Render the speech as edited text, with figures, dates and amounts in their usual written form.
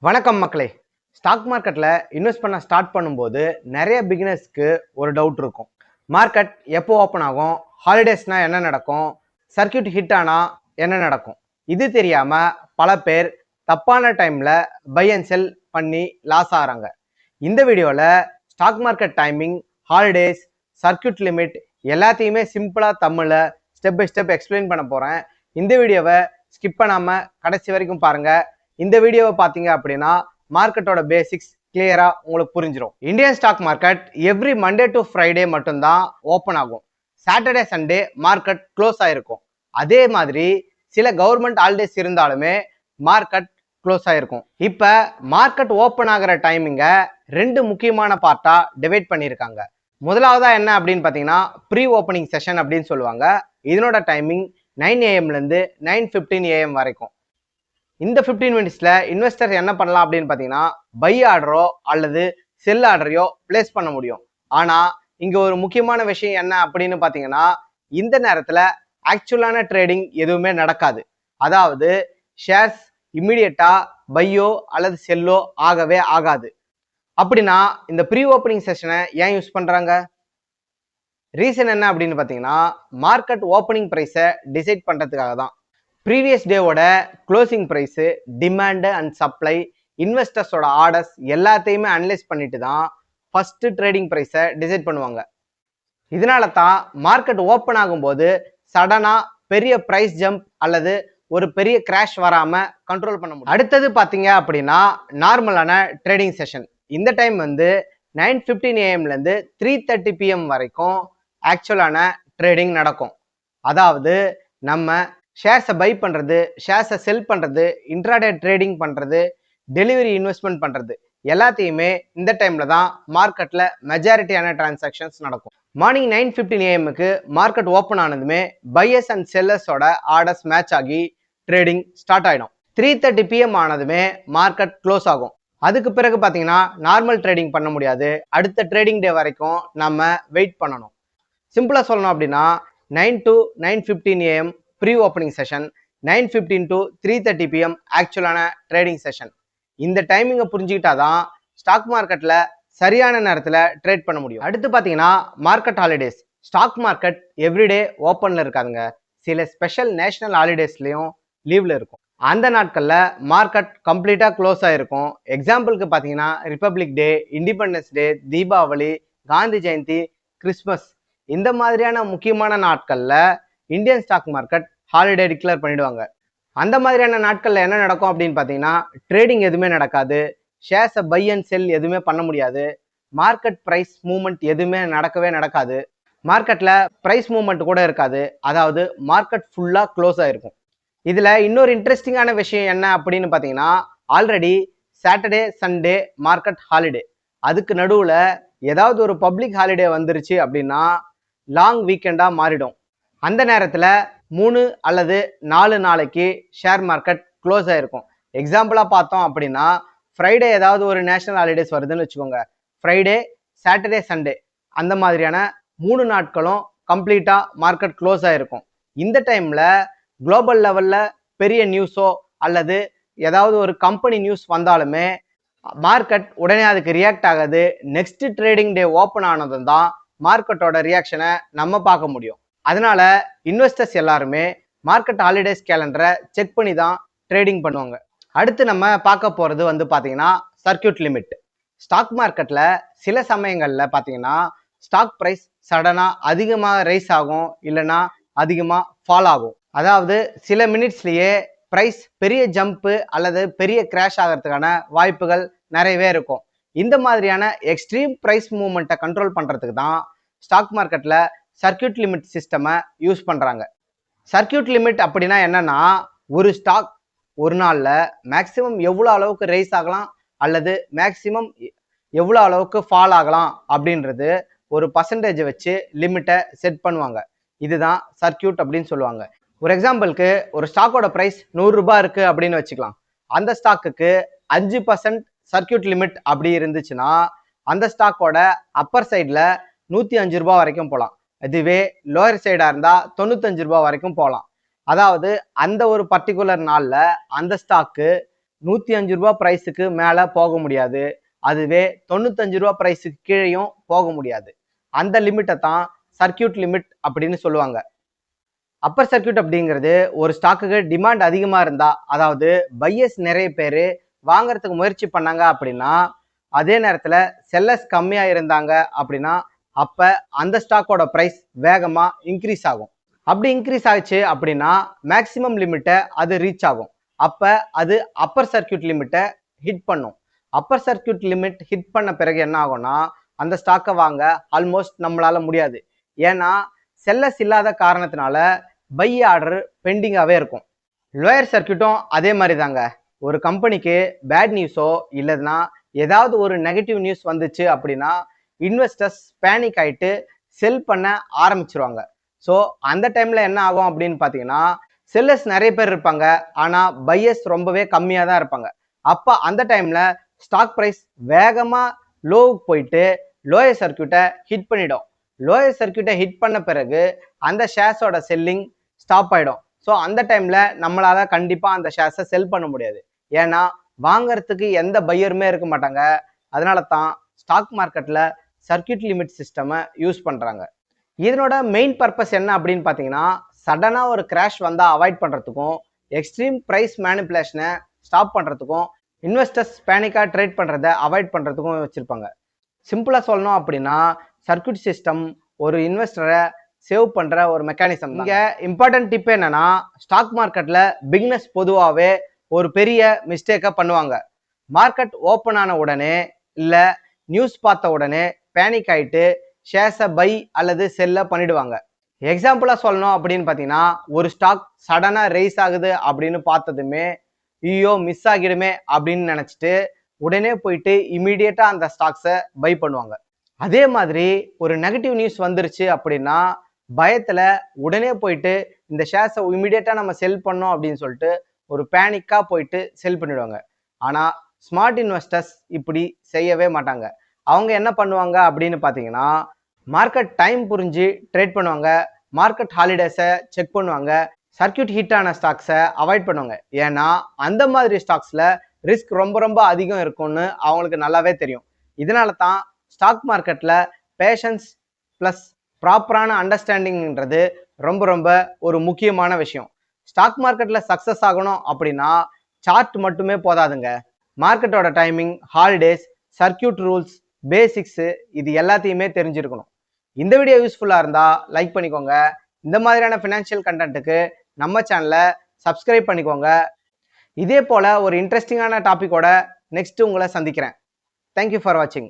வணக்கம் மக்களே. ஸ்டாக் மார்க்கெட்டில் இன்வெஸ்ட் பண்ண ஸ்டார்ட் பண்ணும்போது நிறைய பிகினர்ஸ்க்கு ஒரு டவுட் இருக்கும். மார்க்கெட் எப்போ ஓப்பன் ஆகும், ஹாலிடேஸ்னால் என்ன நடக்கும், சர்க்கியூட் ஹிட் ஆனால் என்ன நடக்கும், இது தெரியாமல் பல பேர் தப்பான டைமில் பை அண்ட் செல் பண்ணி லாஸ் ஆகிறாங்க. இந்த வீடியோவில் stock market timing, holidays, circuit limit எல்லாத்தையுமே சிம்பிளாக தமிழில் ஸ்டெப் பை ஸ்டெப் எக்ஸ்பிளைன் பண்ண போகிறேன். இந்த வீடியோவை ஸ்கிப் பண்ணாமல் கடைசி வரைக்கும் பாருங்கள். இந்த வீடியோவை பார்த்தீங்க அப்படின்னா மார்க்கெட்டோட பேசிக்ஸ் கிளியரா உங்களுக்கு புரிஞ்சிடும். Indian stock market every Monday to Friday மட்டும்தான் ஓப்பன் ஆகும். சாட்டர்டே சண்டே மார்க்கெட் க்ளோஸ் ஆயிருக்கும். அதே மாதிரி சில கவர்மெண்ட் ஹாலிடேஸ் இருந்தாலுமே மார்க்கெட் க்ளோஸ் ஆயிருக்கும். இப்போ மார்க்கெட் ஓப்பன் ஆகிற டைமிங்கை ரெண்டு முக்கியமான பார்ட்டா டிவைட் பண்ணியிருக்காங்க. முதலாவதா என்ன அப்படின்னு பார்த்தீங்கன்னா ப்ரீ ஓப்பனிங் செஷன் அப்படின்னு சொல்லுவாங்க. இதனோட டைமிங் 9 AM இருந்து 9:15 AM வரைக்கும். இந்த 15 மினிட்ஸ்ல இன்வெஸ்டர் என்ன பண்ணலாம் அப்படின்னு பார்த்தீங்கன்னா பை ஆர்டரோ அல்லது செல் ஆர்டரையோ பிளேஸ் பண்ண முடியும். ஆனால் இங்கே ஒரு முக்கியமான விஷயம் என்ன அப்படின்னு பார்த்தீங்கன்னா இந்த நேரத்தில் ஆக்சுவலான ட்ரேடிங் எதுவுமே நடக்காது. அதாவது ஷேர்ஸ் இம்மிடியட்டா பையோ அல்லது செல்லோ ஆகவே ஆகாது. அப்படின்னா இந்த ப்ரீ ஓப்பனிங் செஷனை ஏன் யூஸ் பண்ணுறாங்க? ரீசன் என்ன அப்படின்னு பார்த்தீங்கன்னா மார்க்கெட் ஓப்பனிங் ப்ரைஸை டிசைட் பண்ணுறதுக்காக தான். ப்ரீவியஸ் டேவோட closing price, demand and supply, இன்வெஸ்டர்ஸோட ஆர்டர்ஸ் எல்லாத்தையுமே அனலைஸ் பண்ணிட்டு தான் ஃபஸ்ட்டு ட்ரேடிங் ப்ரைஸை டிசைட் பண்ணுவாங்க. இதனால தான் மார்க்கெட் ஓப்பன் ஆகும்போது சடனாக பெரிய ப்ரைஸ் ஜம்ப் அல்லது ஒரு பெரிய கிராஷ் வராமல் கண்ட்ரோல் பண்ண முடியும். அடுத்தது பார்த்தீங்க அப்படின்னா நார்மலான ட்ரேடிங் செஷன். இந்த டைம் வந்து 9:15 AM - 3:30 PM வரைக்கும் ஆக்சுவலான ட்ரேடிங் நடக்கும். அதாவது நம்ம ஷேர்ஸை பை பண்ணுறது, ஷேர்ஸை செல் பண்ணுறது, இன்ட்ராடே ட்ரேடிங் பண்ணுறது, டெலிவரி இன்வெஸ்ட்மெண்ட் பண்ணுறது எல்லாத்தையுமே இந்த டைமில் தான் மார்க்கெட்டில் மெஜாரிட்டியான டிரான்சாக்ஷன்ஸ் நடக்கும். மார்னிங் 9:15 AM மார்க்கெட் ஓப்பன் ஆனதுமே பையர்ஸ் அண்ட் செல்லர்ஸோட ஆர்டர்ஸ் மேட்ச் ஆகி ட்ரேடிங் ஸ்டார்ட் ஆகிடும். 3:30 PM ஆனதுமே மார்க்கெட் க்ளோஸ் ஆகும். அதுக்கு பிறகு பார்த்தீங்கன்னா நார்மல் ட்ரேடிங் பண்ண முடியாது. அடுத்த ட்ரேடிங் டே வரைக்கும் நம்ம வெயிட் பண்ணணும். சிம்பிளாக சொல்லணும் அப்படின்னா 9 to 9:15 AM pre opening session, 9:15 to 3:30 PM ஆக்சுவலான ட்ரேடிங் செஷன். இந்த டைமிங்கை புரிஞ்சுக்கிட்டாதான் ஸ்டாக் மார்க்கெட்டில் சரியான நேரத்தில் ட்ரேட் பண்ண முடியும். அடுத்து பார்த்தீங்கன்னா market holidays. Stock market everyday ஓப்பனில் இருக்காதுங்க. சில ஸ்பெஷல் நேஷனல் ஹாலிடேஸ்லையும் லீவில் இருக்கும். அந்த நாட்களில் மார்க்கெட் கம்ப்ளீட்டாக க்ளோஸ் ஆகிருக்கும். எக்ஸாம்பிளுக்கு பார்த்தீங்கன்னா republic day, independence day, Deepavali, Gandhi Jayanti, Christmas இந்த மாதிரியான முக்கியமான நாட்களில் Indian stock market holiday declare பண்ணிடுவாங்க. அந்த மாதிரியான நாட்களில் என்ன நடக்கும் அப்படின்னு பார்த்தீங்கன்னா ட்ரேடிங் எதுவுமே நடக்காது. ஷேர்ஸை பை அண்ட் செல் எதுவுமே பண்ண முடியாது. மார்க்கெட் ப்ரைஸ் மூவ்மெண்ட் எதுவுமே நடக்காது. மார்க்கெட்டில் ப்ரைஸ் மூவ்மெண்ட் கூட இருக்காது. அதாவது மார்க்கெட் ஃபுல்லாக க்ளோஸ் ஆகிருக்கும். இதில் இன்னொரு இன்ட்ரெஸ்டிங்கான விஷயம் என்ன அப்படின்னு பார்த்தீங்கன்னா already Saturday Sunday market holiday. அதுக்கு நடுவில் ஏதாவது ஒரு பப்ளிக் ஹாலிடே வந்துருச்சு அப்படின்னா லாங் வீக்கெண்டாக மாறிடும். அந்த நேரத்தில் 3 அல்லது 4 நாளைக்கு ஷேர் மார்க்கெட் க்ளோஸ் ஆகிருக்கும். எக்ஸாம்பிளாக பார்த்தோம் அப்படின்னா ஃப்ரைடே ஏதாவது ஒரு நேஷனல் ஹாலிடேஸ் வருதுன்னு வச்சுக்கோங்க. ஃப்ரைடே, சாட்டர்டே, சண்டே அந்த மாதிரியான 3 நாட்களும் கம்ப்ளீட்டாக மார்க்கெட் க்ளோஸ் ஆகிருக்கும். இந்த டைமில் குளோபல் லெவலில் பெரிய நியூஸோ அல்லது ஏதாவது ஒரு கம்பெனி நியூஸ் வந்தாலுமே மார்க்கெட் உடனே அதுக்கு ரியாக்ட் ஆகாது. நெக்ஸ்ட் ட்ரேடிங் டே ஓப்பன் ஆனதும் தான் மார்க்கெட்டோட ரியாக்ஷனை நம்ம பார்க்க முடியும். அதனால இன்வெஸ்டர்ஸ் எல்லாருமே மார்க்கெட் ஹாலிடேஸ் கேலண்டரை செக் பண்ணி தான் ட்ரேடிங் பண்ணுவாங்க. அடுத்து நம்ம பார்க்க போகிறது வந்து பார்த்தீங்கன்னா சர்க்கியூட் லிமிட். ஸ்டாக் மார்க்கெட்டில் சில சமயங்களில் பார்த்தீங்கன்னா ஸ்டாக் ப்ரைஸ் சடனாக அதிகமாக ரைஸ் ஆகும், இல்லைன்னா அதிகமாக ஃபால் ஆகும். அதாவது சில மினிட்ஸ்லேயே ப்ரைஸ் பெரிய ஜம்ப்பு அல்லது பெரிய கிராஷ் ஆகிறதுக்கான வாய்ப்புகள் நிறையவே இருக்கும். இந்த மாதிரியான எக்ஸ்ட்ரீம் ப்ரைஸ் மூவ்மெண்ட்டை கண்ட்ரோல் பண்ணுறதுக்கு தான் ஸ்டாக் மார்க்கெட்டில் சர்க்கியூட் லிமிட் சிஸ்டமை யூஸ் பண்ணுறாங்க. சர்க்கியூட் லிமிட் அப்படின்னா என்னன்னா ஒரு ஸ்டாக் ஒரு நாளில் மேக்ஸிமம் எவ்வளோ அளவுக்கு ரைஸ் ஆகலாம் அல்லது மேக்ஸிமம் எவ்வளோ அளவுக்கு ஃபால் ஆகலாம் அப்படின்றது ஒரு பர்சன்டேஜ் வச்சு லிமிட்டை செட் பண்ணுவாங்க. இதுதான் சர்க்கியூட் அப்படின்னு சொல்லுவாங்க. ஒரு எக்ஸாம்பிளுக்கு ஒரு ஸ்டாக்கோட ப்ரைஸ் 100 ரூபாய் இருக்குது அப்படின்னு வச்சுக்கலாம். அந்த ஸ்டாக்குக்கு 5% சர்க்கியூட் லிமிட் அப்படி இருந்துச்சுன்னா அந்த ஸ்டாக்கோட அப்பர் சைடில் 105 ரூபாய் வரைக்கும் போகலாம். இதுவே லோயர் சைடாக இருந்தால் 95 ரூபாய் வரைக்கும் போகலாம். அதாவது அந்த ஒரு பர்டிகுலர் நாளில் அந்த ஸ்டாக்கு 105 ரூபா பிரைஸுக்கு மேலே போக முடியாது. அதுவே 95 ரூபா பிரைஸுக்கு கீழேயும் போக முடியாது. அந்த லிமிட்டை தான் சர்க்கியூட் லிமிட் அப்படின்னு சொல்லுவாங்க. அப்பர் சர்க்கியூட் அப்படிங்கிறது ஒரு ஸ்டாக்குக்கு டிமாண்ட் அதிகமாக இருந்தா, அதாவது பையர்ஸ் நிறைய பேர் வாங்குறதுக்கு முயற்சி பண்ணாங்க அப்படின்னா, அதே நேரத்தில் செல்லர்ஸ் கம்மியாக இருந்தாங்க அப்படின்னா, அப்போ அந்த ஸ்டாக்கோட ப்ரைஸ் வேகமாக இன்க்ரீஸ் ஆகும். அப்படி இன்க்ரீஸ் ஆச்சு அப்படின்னா மேக்ஸிமம் லிமிட்டை அது ரீச் ஆகும். அப்போ அது அப்பர் சர்க்கியூட் லிமிட்டை ஹிட் பண்ணும். அப்பர் சர்க்கியூட் லிமிட் ஹிட் பண்ண பிறகு என்ன ஆகும்னா, அந்த ஸ்டாக்கை வாங்க ஆல்மோஸ்ட் நம்மளால முடியாது. ஏன்னா செல்லர்ஸ் இல்லாத காரணத்தினால பை ஆர்டர் பெண்டிங்காகவே இருக்கும். லோயர் சர்க்கியூட்டும் அதே மாதிரி தாங்க. ஒரு கம்பெனிக்கு பேட் நியூஸோ இல்லைன்னா ஏதாவது ஒரு நெகட்டிவ் நியூஸ் வந்துச்சு அப்படின்னா இன்வெஸ்டர்ஸ் பேனிக் ஆகிட்டு செல் பண்ண ஆரம்பிச்சிருவாங்க. ஸோ அந்த டைமில் என்ன ஆகும் அப்படின்னு பார்த்தீங்கன்னா, செல்லர்ஸ் நிறைய பேர் இருப்பாங்க, ஆனால் பையர்ஸ் ரொம்பவே கம்மியாக தான் இருப்பாங்க. அப்போ அந்த டைமில் ஸ்டாக் ப்ரைஸ் வேகமாக லோவுக்கு போயிட்டு லோயர் சர்க்கியூட்டை ஹிட் பண்ணிடும். லோயர் சர்க்கியூட்டை ஹிட் பண்ண பிறகு அந்த ஷேர்ஸோட செல்லிங் ஸ்டாப் ஆகிடும். ஸோ அந்த டைமில் நம்மளால் கண்டிப்பாக அந்த ஷேர்ஸை செல் பண்ண முடியாது. ஏன்னா வாங்கிறதுக்கு எந்த பையருமே இருக்க மாட்டாங்க. அதனால தான் ஸ்டாக் மார்க்கெட்டில் சர்க்கியூட் லிமிட் சிஸ்டமை யூஸ் பண்ணுறாங்க. இதனோட மெயின் பர்பஸ் என்ன அப்படின்னு பார்த்தீங்கன்னா, சடனாக ஒரு கிராஷ் வந்தால் அவாய்ட் பண்ணுறதுக்கும், எக்ஸ்ட்ரீம் ப்ரைஸ் மேனிப்புலேஷனை ஸ்டாப் பண்ணுறதுக்கும், இன்வெஸ்டர்ஸ் பேனிக்காக ட்ரேட் பண்ணுறதை அவாய்ட் பண்ணுறதுக்கும் வச்சுருப்பாங்க. சிம்பிளாக சொல்லணும் அப்படின்னா, சர்க்கியூட் சிஸ்டம் ஒரு இன்வெஸ்டரை சேவ் பண்ணுற ஒரு மெக்கானிசம். இங்கே இம்பார்ட்டன்ட் டிப் என்னன்னா, ஸ்டாக் மார்க்கெட்டில் பிகினர்ஸ் பொதுவாகவே ஒரு பெரிய மிஸ்டேக்கை பண்ணுவாங்க. மார்க்கெட் ஓப்பன் ஆன உடனே இல்லை நியூஸ் பார்த்த உடனே பேனிக் ஆகிட்டு ஷேர்ஸை பை அல்லது செல்ல பண்ணிடுவாங்க. எக்ஸாம்பிளாக சொல்லணும் அப்படின்னு பார்த்தீங்கன்னா, ஒரு ஸ்டாக் சடனாக ரைஸ் ஆகுது அப்படின்னு பார்த்ததுமே ஐயோ மிஸ் ஆகிடுமே அப்படின்னு நினச்சிட்டு உடனே போயிட்டு இமீடியட்டாக அந்த ஸ்டாக்ஸை பை பண்ணுவாங்க. அதே மாதிரி ஒரு நெகட்டிவ் நியூஸ் வந்துருச்சு அப்படின்னா பயத்தில் உடனே போயிட்டு இந்த ஷேர்ஸை இமீடியட்டாக நம்ம செல் பண்ணோம் அப்படின்னு சொல்லிட்டு ஒரு பேனிக்காக போயிட்டு செல் பண்ணிடுவாங்க. ஆனால் ஸ்மார்ட் இன்வெஸ்டர்ஸ் இப்படி செய்யவே மாட்டாங்க. அவங்க என்ன பண்ணுவாங்க அப்படின்னு பார்த்தீங்கன்னா, மார்க்கெட் டைம் புரிஞ்சு ட்ரேட் பண்ணுவாங்க, மார்க்கெட் ஹாலிடேஸை செக் பண்ணுவாங்க, சர்க்கியூட் ஹிட் ஆன ஸ்டாக்ஸை அவாய்ட் பண்ணுவாங்க. ஏன்னா அந்த மாதிரி ஸ்டாக்ஸில் ரிஸ்க் ரொம்ப ரொம்ப அதிகம் இருக்கும்னு அவங்களுக்கு நல்லாவே தெரியும். இதனால தான் ஸ்டாக் மார்க்கெட்டில் பேஷன்ஸ் ப்ளஸ் ப்ராப்பரான அண்டர்ஸ்டாண்டிங்ன்றது ரொம்ப ரொம்ப ஒரு முக்கியமான விஷயம். ஸ்டாக் மார்க்கெட்டில் சக்ஸஸ் ஆகணும் அப்படின்னா சார்ட் மட்டுமே போதாதுங்க. மார்க்கெட்டோட timing, holidays, circuit rules, basics இது எல்லாத்தையுமே தெரிஞ்சிருக்கணும். இந்த வீடியோ யூஸ்ஃபுல்லாக இருந்தால் லைக் பண்ணிக்கோங்க. இந்த மாதிரியான ஃபினான்ஷியல் கண்டென்ட்டுக்கு நம்ம சேனலை சப்ஸ்கிரைப் பண்ணிக்கோங்க. இதே போல் ஒரு இன்ட்ரெஸ்டிங்கான டாப்பிக்கோட நெக்ஸ்ட்டு உங்களை சந்திக்கிறேன். தேங்க்யூ ஃபார் வாட்சிங்.